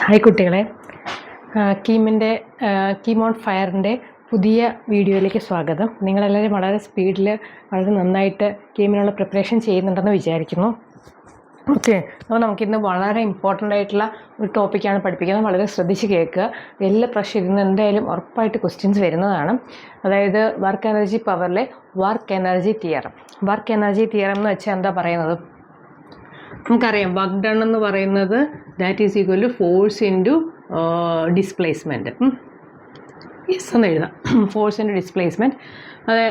Hi കുട്ടികളെ, കീമിൻ്റെ KEAM on ഫയറിൻ്റെ പുതിയ വീഡിയോയിലേക്ക് സ്വാഗതം. നിങ്ങളെല്ലാവരും വളരെ സ്പീഡിൽ വളരെ നന്നായിട്ട് കീമിനുള്ള പ്രിപ്പറേഷൻ ചെയ്യുന്നുണ്ടെന്ന് വിചാരിക്കുന്നു. ഓക്കെ, അപ്പോൾ നമുക്കിന്ന് വളരെ ഇമ്പോർട്ടൻ്റ് ആയിട്ടുള്ള ഒരു ടോപ്പിക്കാണ് പഠിപ്പിക്കുന്നത്. വളരെ ശ്രദ്ധിച്ച് കേൾക്കുക. എല്ലാ പ്രാവശ്യം ഇരുന്ന് എന്തായാലും ഉറപ്പായിട്ട് ക്വസ്റ്റ്യൻസ് വരുന്നതാണ്. അതായത് വർക്ക് എനർജി പവറിലെ work energy theorem. Work energy theorem എന്ന് വെച്ചാൽ എന്താ പറയുന്നത്? നമുക്കറിയാം വർക്ക് ഡൺ എന്ന് പറയുന്നത് that is equal to force into displacement. Yes എന്ന് എഴുതാം. ഫോഴ്സ് ഇൻറ്റു ഡിസ്പ്ലേസ്മെൻറ്റ്,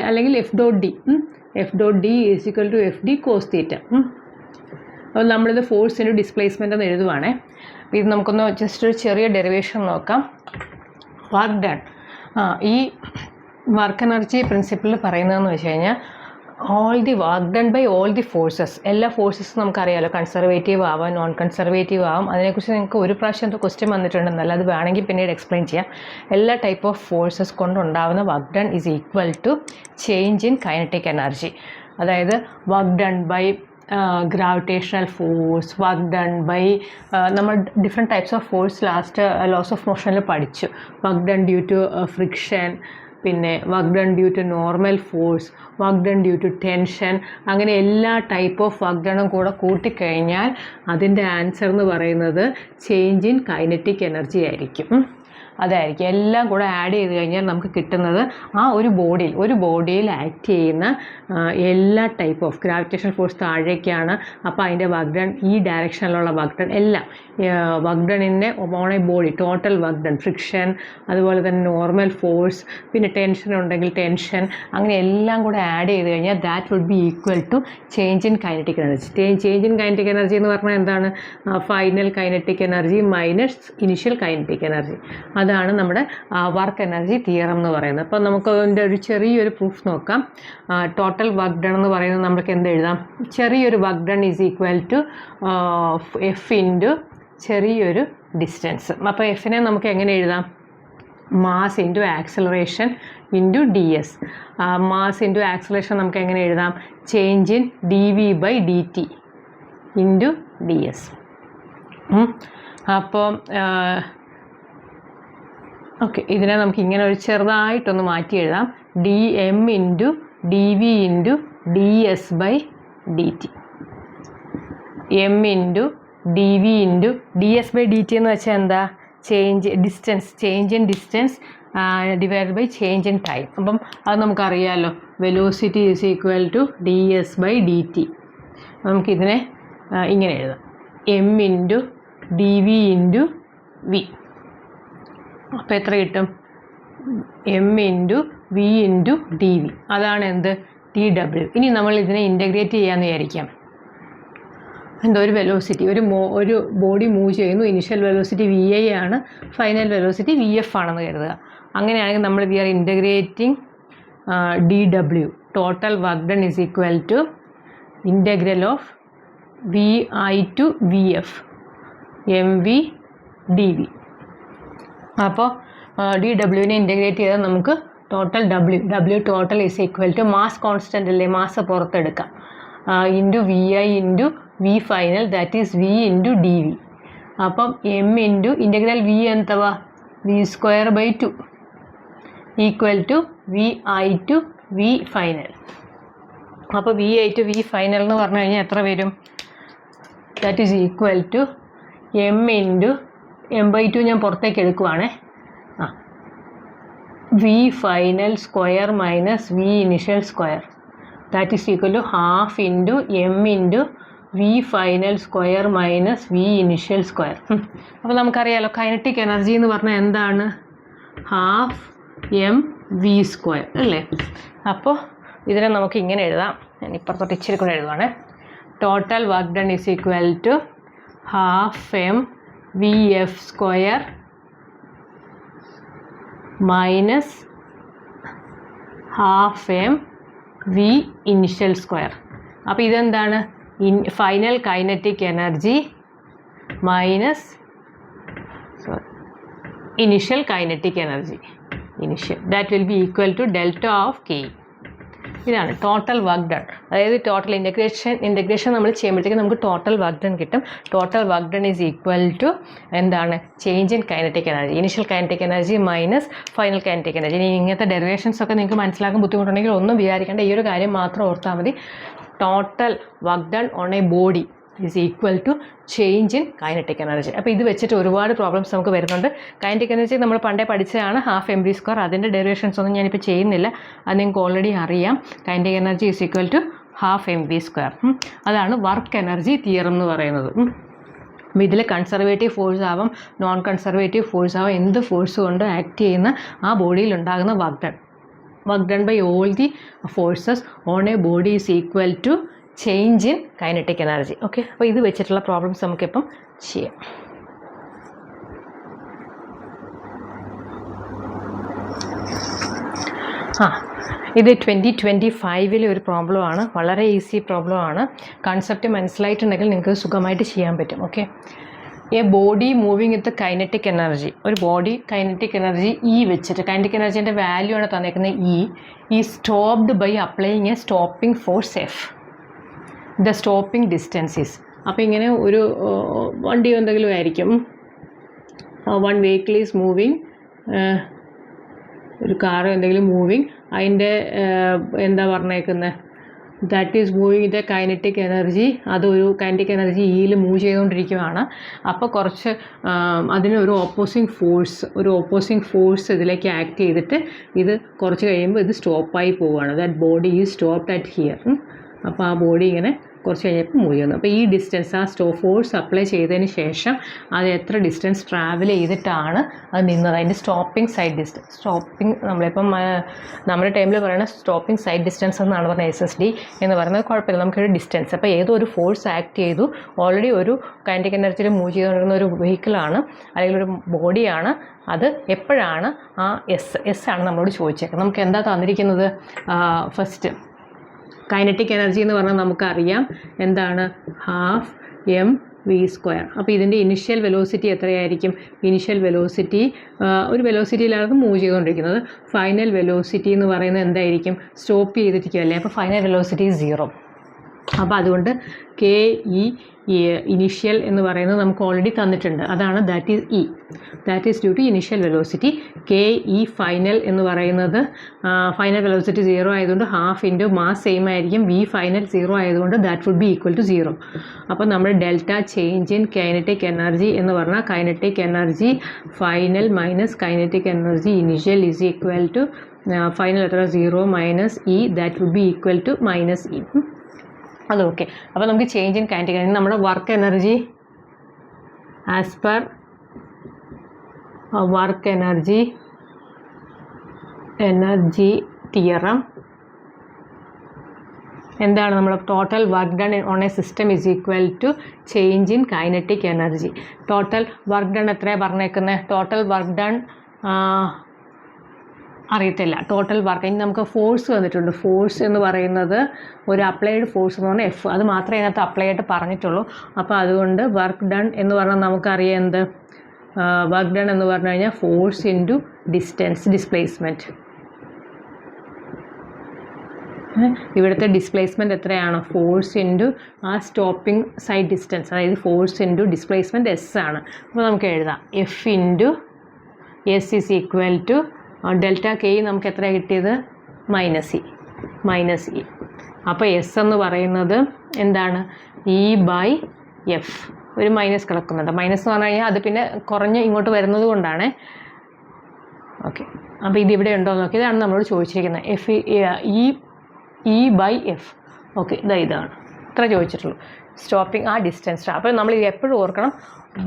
അല്ലെങ്കിൽ F dot D is equal to F D cos theta. അപ്പോൾ നമ്മളിത് ഫോഴ്സ് ഇൻറ്റു ഡിസ്പ്ലേസ്മെൻ്റ് എന്ന് എഴുതുവാണേ. അപ്പോൾ ഇത് നമുക്കൊന്ന് ജസ്റ്റ് ഒരു ചെറിയ ഡെറിവേഷൻ നോക്കാം. വർക്ക് ഡൺ, ഈ വർക്ക് എനർജി പ്രിൻസിപ്പിളിൽ പറയുന്നതെന്ന് വെച്ച് കഴിഞ്ഞാൽ all the work done by all the forces. എല്ലാ ഫോഴ്സസും നമുക്കറിയാമല്ലോ, കൺസർവേറ്റീവ് ആവാം, നോൺ കൺസർവേറ്റീവ് ആവാം. അതിനെക്കുറിച്ച് നിങ്ങൾക്ക് ഒരു പ്രാവശ്യം ക്വസ്റ്റ്യൻ വന്നിട്ടുണ്ടെന്നല്ല, അത് വേണമെങ്കിൽ പിന്നീട് എക്സ്പ്ലെയിൻ ചെയ്യാം. എല്ലാ ടൈപ്പ് ഓഫ് ഫോഴ്സസ് കൊണ്ടുണ്ടാകുന്ന work done is equal to change in kinetic energy. അതായത് work done by gravitational force, work done by നമ്മൾ different types of force laws of മോഷനിൽ പഠിച്ചു. Work done due to friction, പിന്നെ work done due to normal force, work done due to tension. അങ്ങനെ എല്ലാ type of work ഡണും കൂടെ കൂട്ടിക്കഴിഞ്ഞാൽ അതിൻ്റെ answer എന്ന് പറയുന്നത് ചേഞ്ച് ഇൻ കൈനറ്റിക് എനർജി ആയിരിക്കും. അതായിരിക്കും എല്ലാം കൂടെ ആഡ് ചെയ്ത് കഴിഞ്ഞാൽ നമുക്ക് കിട്ടുന്നത് ആ ഒരു ബോഡിയിൽ ആക്ട് ചെയ്യുന്ന എല്ലാ ടൈപ്പ് ഓഫ് ഗ്രാവിറ്റേഷൻ ഫോഴ്സ് താഴേക്കാണ്. അപ്പോൾ അതിൻ്റെ വർക്ക് ഡൺ, ഈ ഡയറക്ഷനിലുള്ള വർക്ക് ഡൺ എല്ലാം വർക്ക് ഡണിൻ്റെ on a body total work done, friction, അതുപോലെ തന്നെ നോർമൽ ഫോഴ്സ്, പിന്നെ ടെൻഷൻ ഉണ്ടെങ്കിൽ ടെൻഷൻ, അങ്ങനെ എല്ലാം കൂടെ ആഡ് ചെയ്ത് കഴിഞ്ഞാൽ that would be equal to change in kinetic energy. Change in kinetic energy എന്ന് പറഞ്ഞാൽ എന്താണ്? Final kinetic energy minus initial kinetic energy. അതാണ് നമ്മുടെ വർക്ക് എനർജി തിയറം എന്ന് പറയുന്നത്. അപ്പോൾ നമുക്ക് അതിൻ്റെ ഒരു ചെറിയൊരു പ്രൂഫ് നോക്കാം. ടോട്ടൽ വർക്ക് ഡൺ എന്ന് പറയുന്നത് നമുക്ക് എന്ത് എഴുതാം? ചെറിയൊരു work done is equal to F into ചെറിയൊരു ഡിസ്റ്റൻസ്. അപ്പോൾ എഫിനെ നമുക്ക് എങ്ങനെ എഴുതാം? Mass into acceleration into D S. Mass into acceleration നമുക്ക് എങ്ങനെ എഴുതാം? Change in D V by D T into D S. അപ്പോൾ ഓക്കെ, ഇതിനെ നമുക്ക് ഇങ്ങനെ ഒരു ചെറുതായിട്ടൊന്ന് മാറ്റി എഴുതാം. D M into D V into D S by D T. M into D V into D S by D T എന്ന് വെച്ചാൽ എന്താ? Change in distance divide by change in time. അപ്പം അത് നമുക്കറിയാമല്ലോ, velocity is equal to D S by D T. നമുക്കിതിനെ ഇങ്ങനെ എഴുതാം, M into D V into V. അപ്പോൾ എത്ര കിട്ടും? M into V into D V. അതാണ് എന്ത്? T W. ഇനി നമ്മൾ ഇതിനെ ഇൻ്റഗ്രേറ്റ് ചെയ്യാമെന്ന് വിചാരിക്കാം. എന്തോ ഒരു വെലോസിറ്റി, ഒരു ബോഡി മൂവ് ചെയ്യുന്നു. ഇനിഷ്യൽ വെലോസിറ്റി വി ഐ ആണ്, ഫൈനൽ വെലോസിറ്റി വി എഫ് ആണെന്ന് കരുതുക. അങ്ങനെയാണെങ്കിൽ നമ്മൾ we are integrating D W, total work done is equal to integral of V I to V F M V D V. അപ്പോൾ D ഡബ്ല്യുവിനെ integrate ചെയ്താൽ നമുക്ക് total W total is equal to mass constant അല്ലേ, mass പുറത്തെടുക്കാം, into V I into V final, that is V into D V. അപ്പം M into integral V എന്തവാ? V square by 2 equal to V I to V final. അപ്പോൾ V I to V final എന്ന് പറഞ്ഞു കഴിഞ്ഞാൽ എത്ര വരും? That is equal to M into M by 2 ഞാൻ പുറത്തേക്ക് എടുക്കുവാണേ. V final square minus V initial square, that is equal to half into M into V final square minus V initial square. അപ്പോൾ നമുക്കറിയാമല്ലോ, കൈനറ്റിക് എനർജി എന്ന് പറഞ്ഞാൽ എന്താണ്? Half M V square അല്ലേ. അപ്പോൾ ഇതിനെ നമുക്ക് ഇങ്ങനെ എഴുതാം. ഞാൻ ഇപ്പുറത്തോട്ട് ഇച്ചിരി കൂടെ എഴുതുവാണേ. Total work done is equal to half M V F square minus half M V initial square. അപ്പോൾ ഇതെന്താണ്? Final kinetic energy minus initial kinetic energy, that will be equal to delta of K. ഇതാണ് total work done. അതായത് total integration നമ്മൾ ചെയ്യുമ്പോഴത്തേക്കും നമുക്ക് total work done കിട്ടും. Total work done is equal to എന്താണ്? Change in kinetic energy, initial kinetic energy minus final kinetic energy. ഇനി ഇങ്ങനത്തെ derivations ഒക്കെ നിങ്ങൾക്ക് മനസ്സിലാക്കാൻ ബുദ്ധിമുട്ടുണ്ടെങ്കിൽ ഒന്നും വിചാരിക്കേണ്ട, ഈ ഒരു കാര്യം മാത്രം ഓർത്താൽ മതി. Total work done on a body is equal to change in kinetic energy. അപ്പോൾ ഇത് വെച്ചിട്ട് ഒരുപാട് പ്രോബ്ലംസ് നമുക്ക് വരുന്നുണ്ട്. കൈനറ്റിക് എനർജി നമ്മൾ പണ്ടേ പഠിച്ചതാണ്, ഹാഫ് mv². അതിൻ്റെ ഡെറിവേഷൻസ് ഒന്നും ഞാനിപ്പോൾ ചെയ്യുന്നില്ല, അത് നിങ്ങൾക്ക് ഓൾറെഡി അറിയാം. Kinetic energy is equal to half mv². അതാണ് വർക്ക് എനർജി തിയറം എന്ന് പറയുന്നത്. അപ്പോൾ ഇതിൽ കൺസർവേറ്റീവ് ഫോഴ്സ് ആവാം, നോൺ കൺസർവേറ്റീവ് ഫോഴ്സ് ആവാം, എന്ത് ഫോഴ്സ് കൊണ്ട് ആക്ട് ചെയ്യുന്ന ആ ബോഡിയിൽ ഉണ്ടാകുന്ന work done by all the forces on a body is equal to change in kinetic energy. Okay, അപ്പോൾ ഇത് വെച്ചിട്ടുള്ള പ്രോബ്ലംസ് നമുക്കിപ്പം ചെയ്യാം. ഇത് 2025 ഒരു പ്രോബ്ലമാണ്, വളരെ ഈസി പ്രോബ്ലമാണ്. കൺസെപ്റ്റ് മനസ്സിലായിട്ടുണ്ടെങ്കിൽ നിങ്ങൾക്ക് സുഖമായിട്ട് ചെയ്യാൻ പറ്റും. Okay, a body moving with kinetic energy, ഒരു ബോഡി കൈനറ്റിക് എനർജി വെച്ചിട്ട്, കൈനറ്റിക് എനർജീൻ്റെ വാല്യൂ ആണ് തന്നേക്കുന്നത് ഈ stopped by applying a stopping force F. The stopping distances. അപ്പോൾ ഇങ്ങനെ ഒരു വണ്ടി എന്തെങ്കിലും ആയിരിക്കും, വൺ വെഹിക്കിൾ ഈസ് മൂവിങ്, ഒരു കാർ എന്തെങ്കിലും മൂവിങ്, അതിൻ്റെ എന്താ പറഞ്ഞേക്കുന്നത്, that is moving the kinetic energy. അതൊരു കൈനറ്റിക് എനർജി മൂവ് ചെയ്തുകൊണ്ടിരിക്കുകയാണ്. അപ്പോൾ കുറച്ച് അതിനൊരു ഓപ്പോസിങ് ഫോഴ്സ് ഇതിലേക്ക് ആക്ട് ചെയ്തിട്ട് ഇത് കുറച്ച് കഴിയുമ്പോൾ ഇത് സ്റ്റോപ്പായി പോവുകയാണ്. That body is stopped at here. അപ്പോൾ ആ ബോഡി ഇങ്ങനെ കുറച്ച് കഴിഞ്ഞപ്പോൾ മൂവ് ചെയ്യുന്നു. അപ്പോൾ ഈ ഡിസ്റ്റൻസ്, ആ ഫോഴ്സ് അപ്ലൈ ചെയ്തതിന് ശേഷം അത് എത്ര ഡിസ്റ്റൻസ് ട്രാവൽ ചെയ്തിട്ടാണ് അത് നിന്നത്, അതിൻ്റെ സ്റ്റോപ്പിംഗ് സൈഡ് ഡിസ്റ്റൻസ്. നമ്മളിപ്പം നമ്മുടെ ടൈമിൽ പറയുന്ന സ്റ്റോപ്പിംഗ് സൈഡ് ഡിസ്റ്റൻസ് എന്നാണ് പറഞ്ഞത്, SSD എന്ന് പറയുന്നത്. കുഴപ്പമില്ല, നമുക്കൊരു ഡിസ്റ്റൻസ്. അപ്പോൾ ഏതോ ഒരു ഫോഴ്സ് ആക്ട് ചെയ്തു, ഓൾറെഡി ഒരു കൈനറ്റിക് എനർജിയിൽ മൂവ് ചെയ്തുകൊണ്ടിരുന്ന ഒരു വെഹിക്കിളാണ് അല്ലെങ്കിൽ ഒരു ബോഡിയാണ്. അത് എപ്പോഴാണ് ആ എസ് ആണ് നമ്മളോട് ചോദിച്ചേക്കുന്നത്. നമുക്ക് എന്താ തന്നിരിക്കുന്നത്? ഫസ്റ്റ് കൈനറ്റിക് എനർജി എന്ന് പറഞ്ഞാൽ നമുക്കറിയാം എന്താണ്, ഹാഫ് mv². അപ്പോൾ ഇതിൻ്റെ ഇനിഷ്യൽ വെലോസിറ്റി എത്രയായിരിക്കും? ഇനിഷ്യൽ വെലോസിറ്റി ഒരു വെലോസിറ്റിയിലാണ് മൂവ് ചെയ്തുകൊണ്ടിരിക്കുന്നത്. ഫൈനൽ വെലോസിറ്റി എന്ന് പറയുന്നത് എന്തായിരിക്കും? സ്റ്റോപ്പ് ചെയ്തിരിക്കുകയല്ലേ, അപ്പോൾ ഫൈനൽ വെലോസിറ്റി 0. അപ്പോൾ അതുകൊണ്ട് KE ഇനിഷ്യൽ എന്ന് പറയുന്നത് നമുക്ക് ഓൾറെഡി തന്നിട്ടുണ്ട്, അതാണ് that is due to initial velocity. KE final എന്ന് പറയുന്നത് ഫൈനൽ വെലോസിറ്റി 0 ആയതുകൊണ്ട് ഹാഫ് ഇൻറ്റു മാസ് സെയിം ആയിരിക്കും, V ഫൈനൽ 0 ആയതുകൊണ്ട് that would be equal to 0. അപ്പോൾ നമ്മൾ delta change in kinetic energy എന്ന് പറഞ്ഞാൽ kinetic energy final minus kinetic energy initial is equal to final എത്ര? 0 minus E, that would be equal to -E. അത് okay. അപ്പോൾ നമുക്ക് change in kinetic energy, നമ്മുടെ work energy as per work energy theorem എന്താണ്? നമ്മൾ total work done on a system is equal to change in kinetic energy. Total work done എത്രയാണ് പറഞ്ഞേക്കുന്നത്? Total work done അറിയത്തില്ല. Total work, ഇനി നമുക്ക് force വന്നിട്ടുണ്ട്. Force എന്ന് പറയുന്നത് ഒരു അപ്ലൈഡ് ഫോഴ്സ് എന്ന് പറഞ്ഞാൽ F, അത് മാത്രമേ ഇതിനകത്ത് അപ്ലൈ ആയിട്ട് പറഞ്ഞിട്ടുള്ളൂ. അപ്പോൾ അതുകൊണ്ട് വർക്ക് ഡൺ എന്ന് പറഞ്ഞാൽ നമുക്കറിയാം എന്ത്? വർക്ക് ഡൺ എന്ന് പറഞ്ഞു കഴിഞ്ഞാൽ ഫോഴ്സ് ഇൻറ്റു ഡിസ്റ്റൻസ്, ഡിസ്പ്ലേസ്മെൻറ്റ്. ഇവിടുത്തെ ഡിസ്പ്ലേസ്മെൻറ്റ് എത്രയാണ്? ഫോഴ്സ് ഇൻറ്റു ആ സ്റ്റോപ്പിംഗ് സൈഡ് ഡിസ്റ്റൻസ്, അതായത് ഫോഴ്സ് ഇൻറ്റു ഡിസ്പ്ലേസ്മെൻറ്റ് S ആണ്. അപ്പോൾ നമുക്ക് എഴുതാം F into S is equal to delta K നമുക്ക് എത്രയാണ് കിട്ടിയത്? -E. അപ്പോൾ S എന്ന് പറയുന്നത് എന്താണ്? E/F. ഒരു മൈനസ് കിടക്കുന്നുണ്ട്. മൈനസ് എന്ന് പറഞ്ഞു കഴിഞ്ഞാൽ അത് പിന്നെ കുറഞ്ഞ് ഇങ്ങോട്ട് വരുന്നത് കൊണ്ടാണ്. ഓക്കെ, അപ്പോൾ ഇതിവിടെ ഉണ്ടോ എന്ന് നോക്കി. ഇതാണ് നമ്മളോട് ചോദിച്ചിരിക്കുന്നത്, E/F. ഓക്കെ, ഇതാണ് ഇത്ര ചോദിച്ചിട്ടുള്ളൂ. സ്റ്റോപ്പിംഗ് ആ ഡിസ്റ്റൻസ്. അപ്പോൾ നമ്മൾ ഇത് എപ്പോഴും ഓർക്കണം,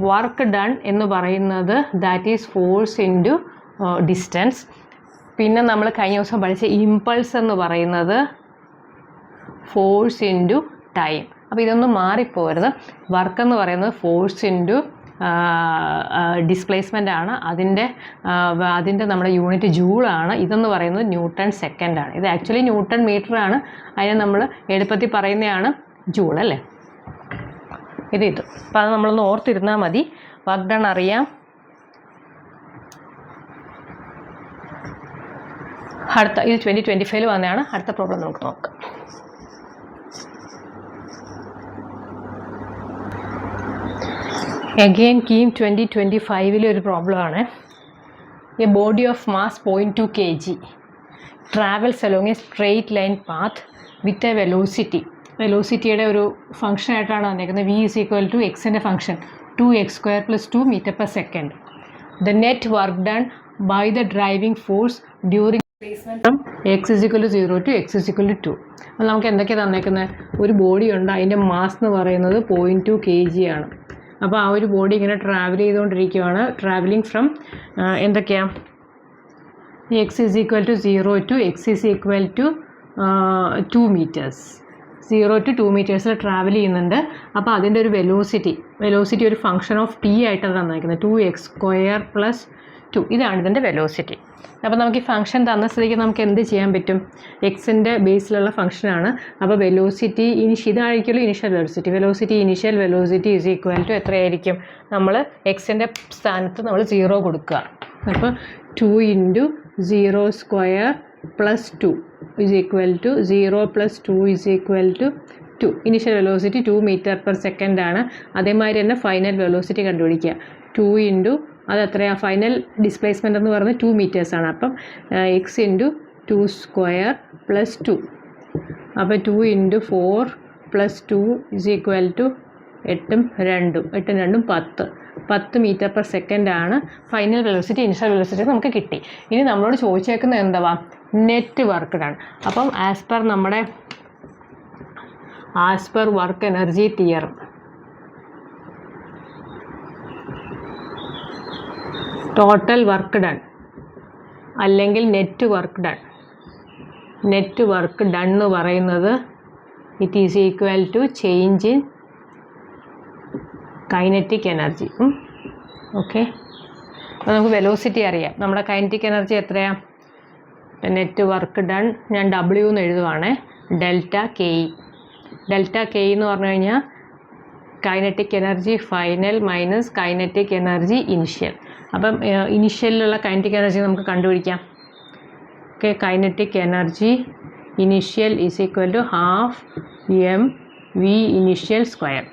വർക്ക് ഡൺ എന്ന് പറയുന്നത് that is force into distance. പിന്നെ നമ്മൾ കഴിഞ്ഞ ദിവസം പഠിച്ച ഇമ്പൾസ് എന്ന് പറയുന്നത് ഫോഴ്സ് ഇൻറ്റു ടൈം. അപ്പോൾ ഇതൊന്നും മാറിപ്പോരുത്. വർക്ക് എന്ന് പറയുന്നത് ഫോഴ്സ് ഇൻറ്റു ഡിസ്പ്ലേസ്മെൻ്റ് ആണ്. അതിൻ്റെ നമ്മുടെ യൂണിറ്റ് ജൂളാണ്. ഇതെന്ന് പറയുന്നത് ന്യൂട്ടൺ സെക്കൻഡാണ്. ഇത് ആക്ച്വലി ന്യൂട്ടൺ മീറ്ററാണ്. അതിനെ നമ്മൾ എളുപ്പത്തിൽ പറയുന്നതാണ് ജൂൾ അല്ലേ. ഇത് അപ്പോൾ അത് നമ്മളൊന്ന് ഓർത്തിരുന്നാൽ മതി. വർക്ക് ഡൺ അറിയാം, അടുത്ത ഇത് 2025 വന്നതാണ്. അടുത്ത പ്രോബ്ലം നമുക്ക് നോക്കാം. അഗെയിൻ കീം 2025 ഒരു പ്രോബ്ലമാണ്. A body of mass 0.2 kg travels along a straight line path with a വെലോസിറ്റിയുടെ ഒരു ഫംഗ്ഷൻ ആയിട്ടാണ് വന്നിരിക്കുന്നത്. v ഈസ് ഈക്വൽ ടു എക്സിൻ്റെ function 2x² + 2 m/s. The net work done by the driving force during from x = 0 to x = 2. അപ്പോൾ നമുക്ക് എന്തൊക്കെയാണ് തന്നേക്കുന്നത്? ഒരു body ഉണ്ട്, അതിൻ്റെ മാസ് എന്ന് പറയുന്നത് 0.2 kg ആണ്. അപ്പോൾ ആ ഒരു ബോഡി ഇങ്ങനെ ട്രാവൽ ചെയ്തുകൊണ്ടിരിക്കുകയാണ്. ട്രാവലിംഗ് ഫ്രം എന്തൊക്കെയാണ് x = 0 to x = 2 meters. 0 to 2 meters travel ചെയ്യുന്നുണ്ട്. അപ്പോൾ അതിൻ്റെ ഒരു വെലോസിറ്റി ഒരു ഫംഗ്ഷൻ ഓഫ് t ആയിട്ടാണ് തന്നിരിക്കുന്നത്. 2x² + 2 ഇതാണ് ഇതിൻ്റെ വെലോസിറ്റി. അപ്പോൾ നമുക്ക് ഈ ഫംഗ്ഷൻ തന്ന സ്ഥിതിക്ക് നമുക്ക് എന്ത് ചെയ്യാൻ പറ്റും? എക്സിൻ്റെ ബേസിലുള്ള ഫംഗ്ഷനാണ്. അപ്പോൾ വെലോസിറ്റി ഇതായിരിക്കുമല്ലോ initial velocity is equal to എത്രയായിരിക്കും? നമ്മൾ എക്സിൻ്റെ സ്ഥാനത്ത് നമ്മൾ 0 കൊടുക്കുക. അപ്പോൾ 2 × 0² + 2 is equal to 0 + 2 is equal to 2. Initial velocity 2 m/s ആണ്. അതേമാതിരി തന്നെ ഫൈനൽ വെലോസിറ്റി കണ്ടുപിടിക്കുക. 2 × അത് എത്രയാണ്? ഫൈനൽ ഡിസ്പ്ലേസ്മെൻ്റ് എന്ന് പറയുന്നത് 2 meters ആണ്. അപ്പം x × 2² + 2. അപ്പോൾ 2 × 4 + 2 is equal to 8 2 10 m/s ആണ് ഫൈനൽ വെലോസിറ്റി. ഇനിഷ്യൽ വെലോസിറ്റി നമുക്ക് കിട്ടി. ഇനി നമ്മളോട് ചോദിച്ചേക്കുന്നത് എന്തുവാ? Net work done. അപ്പം as per work energy theorem total work done അല്ലെങ്കിൽ നെറ്റ് വർക്ക് ഡൺ എന്ന് പറയുന്നത് it is equal to change in kinetic energy. Okay, അപ്പോൾ നമുക്ക് വെലോസിറ്റി അറിയാം. നമ്മുടെ കൈനറ്റിക് എനർജി എത്രയാണ്? നെറ്റ് വർക്ക് ഡൺ ഞാൻ W എന്ന് എഴുതുവാണ്. ΔKE എന്ന് പറഞ്ഞു കഴിഞ്ഞാൽ kinetic energy final minus kinetic energy initial. അപ്പം ഇനിഷ്യലിലുള്ള കൈനറ്റിക് എനർജി നമുക്ക് കണ്ടുപിടിക്കാം. Okay, kinetic energy initial is equal to ½ mv initial square.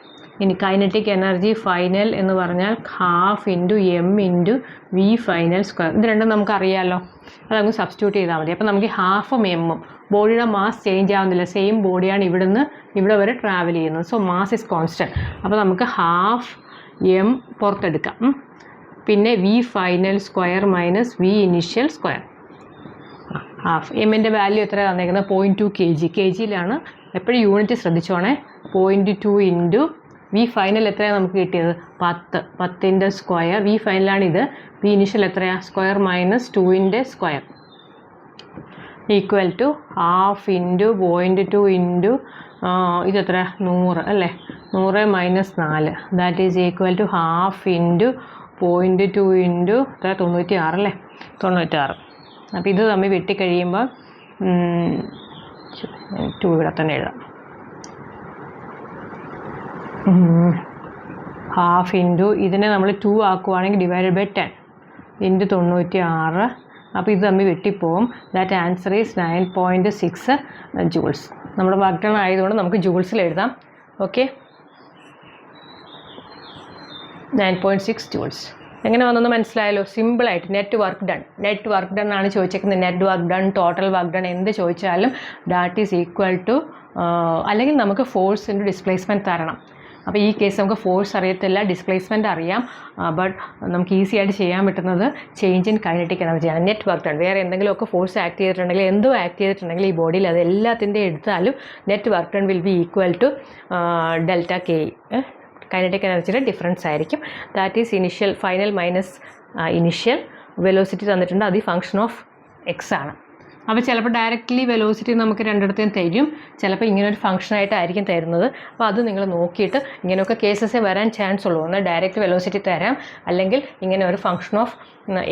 ഇനി കൈനറ്റിക് എനർജി ഫൈനൽ എന്ന് പറഞ്ഞാൽ ½ × m × v ഫൈനൽ സ്ക്വയർ. ഇത് രണ്ടും നമുക്കറിയാമല്ലോ, അതങ്ങ് സബ്സ്റ്റിറ്റ്യൂട്ട് ചെയ്താൽ മതി. അപ്പോൾ നമുക്ക് ½ m ബോഡിയുടെ മാസ് ചേഞ്ച് ആവുന്നില്ല, സെയിം ബോഡിയാണ് ഇവിടുന്ന് ഇവിടെ വരെ ട്രാവൽ ചെയ്യുന്നത്. So mass is constant. അപ്പോൾ നമുക്ക് ½ m പുറത്തെടുക്കാം. പിന്നെ v final square minus v initial square. Half എമ്മിൻ്റെ വാല്യൂ എത്ര തന്നേക്കുന്നത്? 0.2 kg. kgയിലാണ് എപ്പോഴും യൂണിറ്റ് ശ്രദ്ധിച്ചോണേ. 0.2 × v ഫൈനൽ എത്രയാണ് നമുക്ക് കിട്ടിയത്? 10 സ്ക്വയർ. v ഫൈനലാണിത്. v ഇനിഷ്യൽ എത്രയാണ്? Square minus 2 square equal to ½ × 0.2 × ഇതെത്ര? 100 അല്ലേ? 100 - 4 ദാറ്റ് ഈസ് ഈക്വൽ ടു ½ × 0.2 × 96 അല്ലേ? 96. അപ്പോൾ ഇത് തമ്മിൽ വെട്ടിക്കഴിയുമ്പോൾ 2 ഇവിടെ തന്നെ എഴുതാം. ½ ഇതിനെ നമ്മൾ 2 ആക്കുവാണെങ്കിൽ ഡിവൈഡഡ് ബൈ 10 × 96. അപ്പോൾ ഇത് തമ്മിൽ വെട്ടിപ്പോവും. That answer is 9.6 joules. നമ്മുടെ വർക്ക് ഡൺ ആയതുകൊണ്ട് നമുക്ക് ജൂൾസിൽ എഴുതാം. Okay, 9.6 joules. എങ്ങനെ വന്നെന്ന് മനസ്സിലായല്ലോ? സിമ്പിളായിട്ട് നെറ്റ് വർക്ക് ഡൺ ആണ് ചോദിച്ചേക്കുന്നത്. Net work done, total work done എന്ത് ചോദിച്ചാലും ദാറ്റ് ഈസ് ഈക്വൽ ടു അല്ലെങ്കിൽ നമുക്ക് ഫോഴ്സ് × ഡിസ്പ്ലേസ്മെൻറ്റ് തരണം. അപ്പോൾ ഈ കേസ് നമുക്ക് ഫോഴ്സ് അറിയത്തില്ല, ഡിസ്പ്ലേസ്മെൻറ്റ് അറിയാം. ബട്ട് നമുക്ക് ഈസി ആയിട്ട് ചെയ്യാൻ പറ്റുന്നത് ചേഞ്ച് ഇൻ കൈനറ്റിക് എനർജിയാണ്. നെറ്റ് വർക്ക് ഡൺ വേറെ എന്തെങ്കിലുമൊക്കെ ഫോഴ്സ് ആക്ട് ചെയ്തിട്ടുണ്ടെങ്കിൽ, എന്തോ ആക്ട് ചെയ്തിട്ടുണ്ടെങ്കിൽ ഈ ബോഡിയിൽ അത് എല്ലാത്തിൻ്റെ എടുത്താലും net work done will be equal to ΔKE. Kinetic എനർജിയുടെ ഡിഫറൻസ് ആയിരിക്കും. That is initial final minus initial. Velocity തന്നിട്ടുണ്ട്, അത് ഈ ഫംഗ്ഷൻ ഓഫ് എക്സ് ആണ്. അപ്പോൾ ചിലപ്പോൾ ഡയറക്റ്റ്ലി വെലോസിറ്റി നമുക്ക് രണ്ടിടത്തും തരും, ചിലപ്പോൾ ഇങ്ങനെ ഒരു ഫംഗ്ഷനായിട്ടായിരിക്കും തരുന്നത്. അപ്പോൾ അത് നിങ്ങൾ നോക്കിയിട്ട്, ഇങ്ങനെയൊക്കെ കേസസേ വരാൻ ചാൻസ് ഉള്ളൂ. ഒന്ന് ഡയറക്റ്റ് വെലോസിറ്റി തരാം, അല്ലെങ്കിൽ ഇങ്ങനെ ഒരു ഫംഗ്ഷൻ ഓഫ്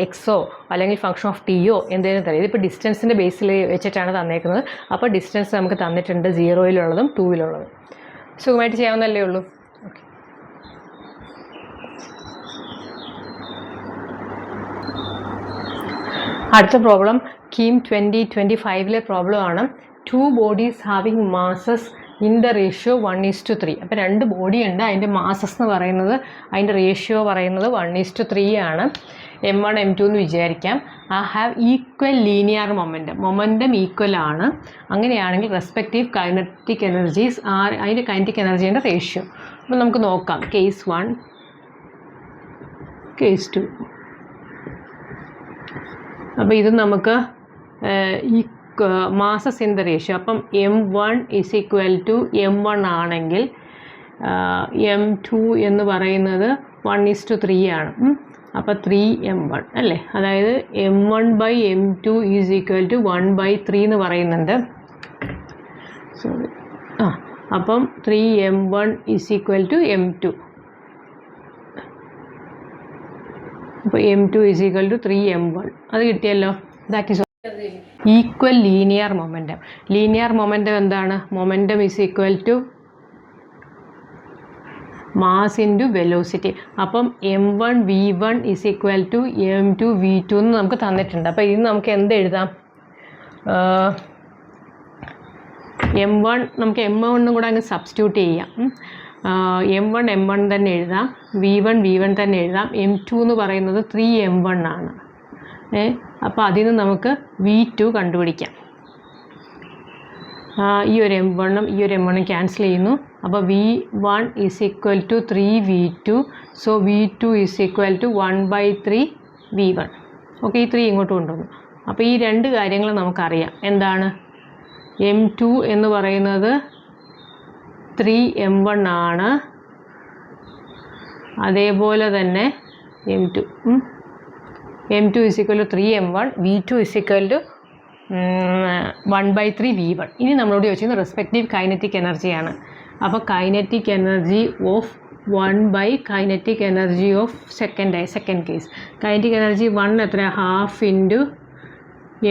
എക്സോ അല്ലെങ്കിൽ ഫംഗ്ഷൻ ഓഫ് ടിയോ എന്തെങ്കിലും തരാം. ഇതിപ്പോൾ ഡിസ്റ്റൻസിൻ്റെ ബേസിൽ വെച്ചിട്ടാണ് തന്നേക്കുന്നത്. അപ്പോൾ ഡിസ്റ്റൻസ് നമുക്ക് തന്നിട്ടുണ്ട് 0-യിലുള്ളതും 2-യിലുള്ളതും. സുഖമായിട്ട് ചെയ്യാവുന്നല്ലേ ഉള്ളൂ. ഓക്കെ, അടുത്ത പ്രോബ്ലം കീം 2025 പ്രോബ്ലം ആണ്. 2 bodies having masses in the ratio 1:3. അപ്പോൾ 2 ബോഡി ഉണ്ട്, അതിൻ്റെ മാസസ് എന്ന് പറയുന്നത്, അതിൻ്റെ റേഷ്യോ പറയുന്നത് 1:3 ആണ്. M1 M2 എന്ന് വിചാരിക്കാം. Have equal linear momentum equal ആണ്. അങ്ങനെയാണെങ്കിൽ റെസ്പെക്റ്റീവ് കൈനറ്റിക് എനർജീസ് അതിൻ്റെ കൈനറ്റിക് എനർജീൻ്റെ റേഷ്യോ. അപ്പോൾ നമുക്ക് നോക്കാം. Case 1, case 2. അപ്പോൾ ഇത് നമുക്ക് ഈ മാസസ് ഇൻ ദ റേഷ്യോ. അപ്പം M1 is equal to M1 ആണെങ്കിൽ M2 എന്ന് പറയുന്നത് 1:3 ആണ്. അപ്പോൾ 3M1 അല്ലേ, അതായത് M1/M2 ഈസ് ഈക്വൽ ടു 1/3 എന്ന് പറയുന്നുണ്ട്. സോറി, അപ്പം 3M1 is equal to M2. അപ്പോൾ M2 is equal to 3M1. അത് കിട്ടിയല്ലോ. That is equal linear momentum. Linear momentum എന്താണ്? Momentum is equal to mass into velocity. അപ്പം M1 V1 is equal to M2 V2 എന്ന് നമുക്ക് തന്നിട്ടുണ്ട്. അപ്പോൾ ഇത് നമുക്ക് എന്ത് എഴുതാം? M1 നമുക്ക് M1 കൂടെ അങ്ങ് സബ്സ്റ്റിറ്റ്യൂട്ട് ചെയ്യാം. M1 M1 തന്നെ എഴുതാം, V1 V1 തന്നെ എഴുതാം. M2 എന്ന് പറയുന്നത് 3M1 ആണ്. അപ്പോൾ അതിൽ നിന്ന് നമുക്ക് V2 കണ്ടുപിടിക്കാം. ഈ ഒരു M1ഉം ഈ ഒരു M1ഉം ക്യാൻസൽ ചെയ്യുന്നു. അപ്പോൾ V1 is equal to 3V2. So V2 is equal to 1/3 V1. Okay, ഈ 3 ഇങ്ങോട്ട് കൊണ്ടുവന്നു. അപ്പോൾ ഈ രണ്ട് കാര്യങ്ങൾ നമുക്കറിയാം. എന്താണ്? M2 എന്ന് പറയുന്നത് 3M1 ആണ്. അതേപോലെ തന്നെ M2 is equal to 3M1, V2 is equal to 1/3 V1. ഇനി നമ്മളോട് ചോദിച്ചിരുന്നത് റെസ്പെക്റ്റീവ് കൈനറ്റിക് എനർജിയാണ്. അപ്പോൾ kinetic energy of 1 kinetic energy of second case. Kinetic energy 1 എത്ര? Half into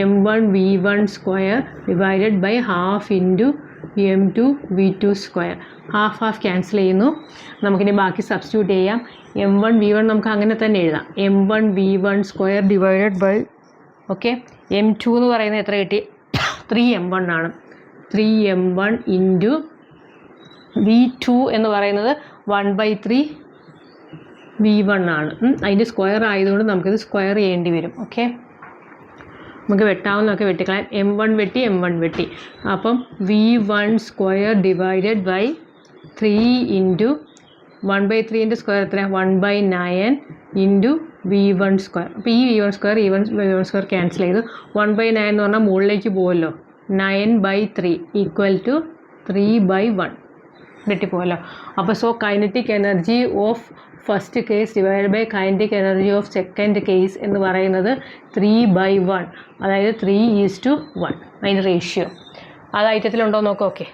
M1 V1 square divided by half into M2 V2 square. Half cancel ചെയ്യുന്നു. നമുക്കിനി ബാക്കി substitute ചെയ്യാം. M1 V1 നമുക്ക് അങ്ങനെ തന്നെ എഴുതാം. M1 V1 square divided by, okay, M2 എന്ന് പറയുന്നത് എത്ര കിട്ടി? 3M1 ആണ്. 3M1 ഇൻറ്റു V2 എന്ന് പറയുന്നത് 1/3 V1 ആണ്. അതിൻ്റെ സ്ക്വയർ ആയതുകൊണ്ട് നമുക്കിത് സ്ക്വയർ ചെയ്യേണ്ടി വരും. ഓക്കെ, നമുക്ക് വെട്ടാവുന്നതൊക്കെ വെട്ടിക്കളയാം. M1 വെട്ടി, M1 വെട്ടി. അപ്പം V1 square divided by 3 into 1/3ൻ്റെ സ്ക്വയർ എത്ര? 1/9 ഇൻറ്റു V1 സ്ക്വയർ. അപ്പോൾ ഈ V1 square V1 square cancel ചെയ്തു. 1/9 എന്ന് പറഞ്ഞാൽ മുകളിലേക്ക് പോകുമല്ലോ. 9/3 ഈക്വൽ ടു 3/1 വെട്ടിപ്പോകല്ലോ. അപ്പോൾ so kinetic energy of first case divide by kinetic energy of second case എന്ന് പറയുന്നത് 3/1, അതായത് 3:1 അതിൻ്റെ റേഷ്യോ. അത് ഐറ്റത്തിലുണ്ടോ നോക്കാം. ഓക്കെ,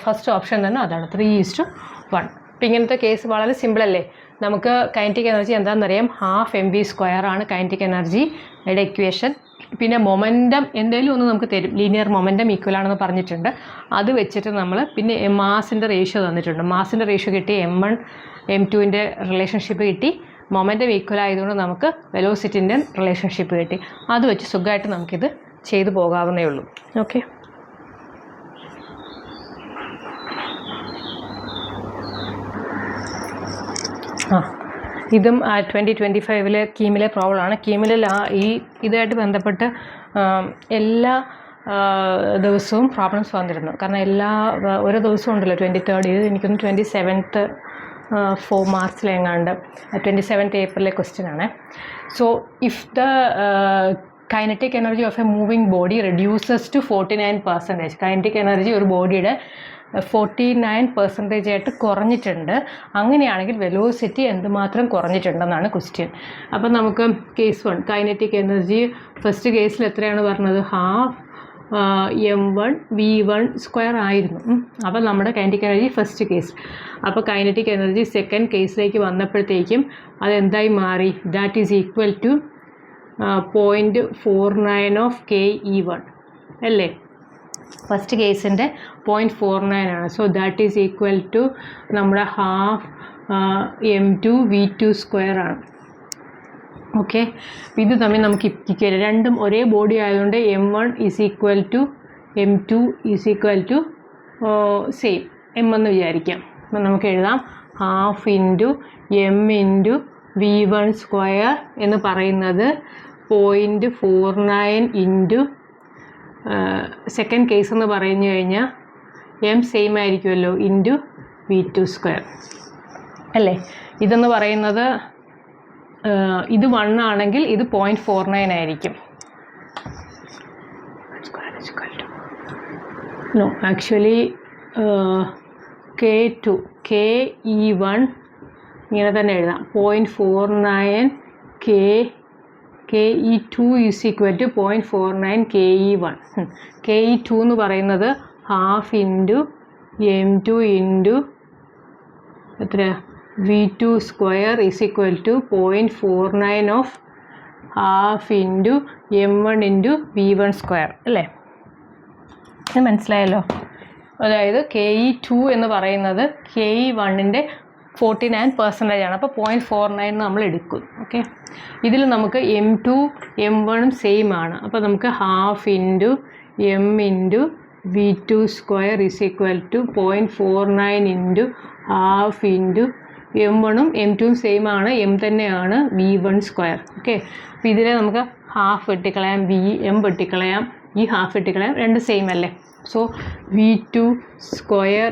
ഫസ്റ്റ് ഓപ്ഷൻ തന്നെ അതാണ്, 3:1. അപ്പോൾ ഇങ്ങനത്തെ കേസ് വളരെ സിമ്പിളല്ലേ. നമുക്ക് കൈനറ്റിക് എനർജി എന്താണെന്നറിയാം. ഹാഫ് mv² ആണ് കൈനറ്റിക് എനർജിയുടെ ഇക്വേഷൻ. പിന്നെ മൊമെൻറ്റം എന്തെങ്കിലും ഒന്ന് നമുക്ക് തരും. ലീനിയർ മൊമെൻറ്റം ഈക്വൽ ആണെന്ന് പറഞ്ഞിട്ടുണ്ട്. അത് വെച്ചിട്ട് നമ്മൾ പിന്നെ മാസിൻ്റെ റേഷ്യോ തന്നിട്ടുണ്ട്. മാസിൻ്റെ റേഷ്യോ കിട്ടി, M1 M2ൻ്റെ റിലേഷൻഷിപ്പ് കിട്ടി. മൊമെൻറ്റം ഈക്വൽ ആയതുകൊണ്ട് നമുക്ക് വെലോസിറ്റിൻ്റെ റിലേഷൻഷിപ്പ് കിട്ടി. അത് വെച്ച് സുഖമായിട്ട് നമുക്കിത് ചെയ്തു പോകാവുന്നേ ഉള്ളൂ. ഓക്കെ, ഇതും 2025 കീമിലെ പ്രോബ്ലമാണ്. കീമിലെ ഇതായിട്ട് ബന്ധപ്പെട്ട് എല്ലാ ദിവസവും പ്രോബ്ലംസ് വന്നിരുന്നു. കാരണം ഓരോ ദിവസവും ഉണ്ടല്ലോ. 23rd, ഇത് എനിക്കൊന്ന് 27th 4 മാർച്ചിലെങ്ങാണ്ട് 27th ഏപ്രിലെ ക്വസ്റ്റ്യൻ ആണ്. So if the kinetic energy of a moving body reduces to 49%, kinetic energy ഒരു ബോഡിയുടെ 49% ആയിട്ട് കുറഞ്ഞിട്ടുണ്ട്. അങ്ങനെയാണെങ്കിൽ വെലോസിറ്റി എന്തുമാത്രം കുറഞ്ഞിട്ടുണ്ടെന്നാണ് ക്വസ്റ്റ്യൻ. അപ്പം നമുക്ക് കേസ് 1 കൈനറ്റിക് എനർജി ഫസ്റ്റ് കേസിൽ എത്രയാണ് പറഞ്ഞത്? ഹാഫ് M1 V1 സ്ക്വയർ ആയിരുന്നു. അപ്പോൾ നമ്മുടെ കൈനറ്റിക് എനർജി ഫസ്റ്റ് കേസ്. അപ്പോൾ കൈനറ്റിക് എനർജി സെക്കൻഡ് കേസിലേക്ക് വന്നപ്പോഴത്തേക്കും അതെന്തായി മാറി? That is equal to 0.49 of KE1 അല്ലേ? ഫസ്റ്റ് കേസിൻ്റെ 0.49 ആണ്. So that is equal to നമ്മുടെ ഹാഫ് M2 V2 സ്ക്വയർ ആണ്. ഓക്കെ, ഇത് തമ്മിൽ നമുക്ക് ഇക്വേറ്റ് രണ്ടും ഒരേ ബോഡി ആയതുകൊണ്ട് M1 = M2 = സെയിം M എന്ന് വിചാരിക്കാം. അപ്പം നമുക്ക് എഴുതാം 1/2 × M × V1² എന്ന് പറയുന്നത് 0.49 സെക്കൻഡ് കേസ് എന്ന് പറഞ്ഞു കഴിഞ്ഞാൽ M സെയിം ആയിരിക്കുമല്ലോ ഇൻറ്റു V2² അല്ലേ. ഇതെന്ന് പറയുന്നത് ഇത് 1 ആണെങ്കിൽ ഇത് 0.49 ആയിരിക്കും. നോ, ആക്ച്വലി KE1 ഇങ്ങനെ തന്നെ എഴുതാം. 0.49 KE2 = 0.49 KE1. KE2 എന്ന് പറയുന്നത് 1/2 × M2 × എത്ര V2² = 0.49 of 1/2 × M1 × V1² അല്ലേ. ഇത് മനസ്സിലായല്ലോ. അതായത് KE2 എന്ന് പറയുന്നത് KE1ൻ്റെ 49% ആണ്. അപ്പോൾ 0.49 നമ്മൾ എടുക്കും. ഓക്കെ, ഇതിൽ നമുക്ക് M2 M1 സെയിം ആണ്. അപ്പോൾ നമുക്ക് 1/2 × M × V2² = 0.49 × 1/2 × M1ഉം M2ഉം സെയിം ആണ്, M തന്നെയാണ് V1². ഓക്കെ, അപ്പോൾ ഇതിലെ നമുക്ക് 1/2 വെട്ടിക്കളയാം, M വെട്ടിക്കളയാം, ഈ 1/2 വെട്ടിക്കളയാം, രണ്ട് സെയിം അല്ലേ. So V2²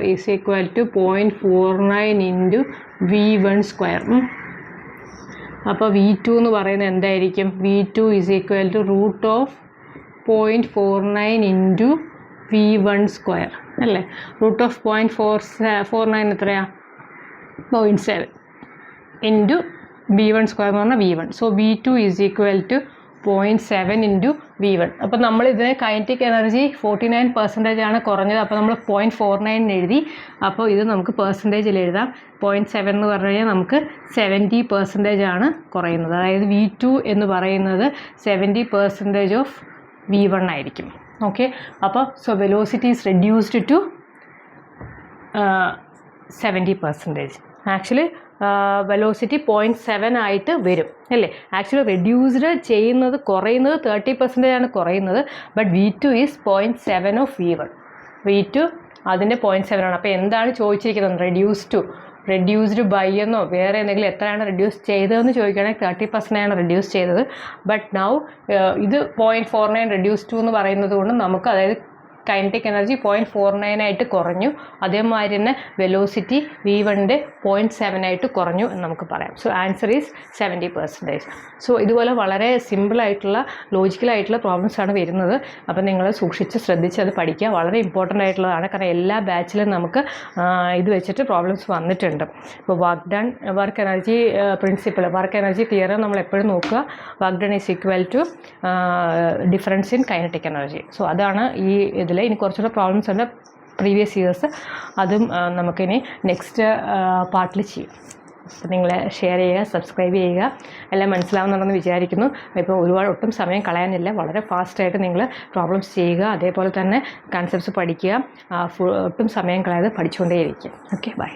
= 0.49 × V1². അപ്പോൾ V2 എന്ന് പറയുന്നത് എന്തായിരിക്കും? V2 = √0.49 × V1² അല്ലേ. √0.49 എത്രയാണ്? 0.7 ഇൻറ്റു V1² എന്ന് പറഞ്ഞാൽ V1. So V2 = 0.7 × V1. അപ്പോൾ നമ്മൾ ഇതിനെ കൈനറ്റിക് എനർജി 49% ആണ് കുറഞ്ഞത്. അപ്പോൾ നമ്മൾ 0.49 എഴുതി. അപ്പോൾ ഇത് നമുക്ക് പെർസെൻറ്റേജിൽ എഴുതാം. 0.7 എന്ന് പറഞ്ഞു കഴിഞ്ഞാൽ നമുക്ക് 70% ആണ് കുറയുന്നത്. അതായത് V2 എന്ന് പറയുന്നത് 70% ഓഫ് V1 ആയിരിക്കും. ഓക്കെ, അപ്പോൾ so velocity is reduced to 70%. Actually velocity 0.7 ആയിട്ട് വരും അല്ലേ. ആക്ച്വലി റെഡ്യൂസ്ഡ് ചെയ്യുന്നത് കുറയുന്നത് 30% ആണ് കുറയുന്നത്. But V2 is 0.7 of V1. അതിൻ്റെ 0.7 ആണ്. അപ്പോൾ എന്താണ് ചോദിച്ചിരിക്കുന്നത്? റെഡ്യൂസ്ഡ് ബൈ എന്നോ വേറെ എന്തെങ്കിലും എത്രയാണ് റെഡ്യൂസ് ചെയ്തതെന്ന് ചോദിക്കുകയാണെങ്കിൽ 30% ആണ് റെഡ്യൂസ് ചെയ്തത്. ബട്ട് നൗ ഇത് 0.49 റെഡ്യൂസ് ടു എന്ന് പറയുന്നത് കൊണ്ട് നമുക്ക്, അതായത് കൈനറ്റിക് എനർജി 0.49 ആയിട്ട് കുറഞ്ഞു. അതേമാതിരി തന്നെ വെലോസിറ്റി V1ൻ്റെ 0.7 ആയിട്ട് കുറഞ്ഞു എന്ന് നമുക്ക് പറയാം. So answer is 70%. സോ ഇതുപോലെ വളരെ സിമ്പിളായിട്ടുള്ള ലോജിക്കലായിട്ടുള്ള പ്രോബ്ലംസ് ആണ് വരുന്നത്. അപ്പോൾ നിങ്ങൾ സൂക്ഷിച്ച് ശ്രദ്ധിച്ച് അത് പഠിക്കുക. വളരെ ഇമ്പോർട്ടൻ്റ് ആയിട്ടുള്ളതാണ്. കാരണം എല്ലാ ബാച്ചിലും നമുക്ക് ഇത് വെച്ചിട്ട് പ്രോബ്ലംസ് വന്നിട്ടുണ്ട്. ഇപ്പോൾ work energy principle, work energy theorem നമ്മൾ എപ്പോഴും നോക്കുക. Work done is equal to difference in kinetic energy. So അതാണ് ഈ ഇതിൽ. ഇനി കുറച്ചുകൂടെ പ്രോബ്ലംസ് ഉണ്ട് പ്രീവിയസ് ഇയേഴ്സ്, അതും നമുക്കിനി നെക്സ്റ്റ് പാർട്ടിൽ ചെയ്യും. അപ്പോൾ നിങ്ങൾ ഷെയർ ചെയ്യുക, സബ്സ്ക്രൈബ് ചെയ്യുക. എല്ലാം മനസ്സിലാവുന്നുണ്ടെന്ന് വിചാരിക്കുന്നു. ഇപ്പോൾ ഒട്ടും സമയം കളയാനില്ല. വളരെ ഫാസ്റ്റായിട്ട് നിങ്ങൾ പ്രോബ്ലംസ് ചെയ്യുക. അതേപോലെ തന്നെ കൺസെപ്റ്റ്സ് പഠിക്കുക. ഒട്ടും സമയം കളയാതെ പഠിച്ചുകൊണ്ടേയിരിക്കും. Okay, by.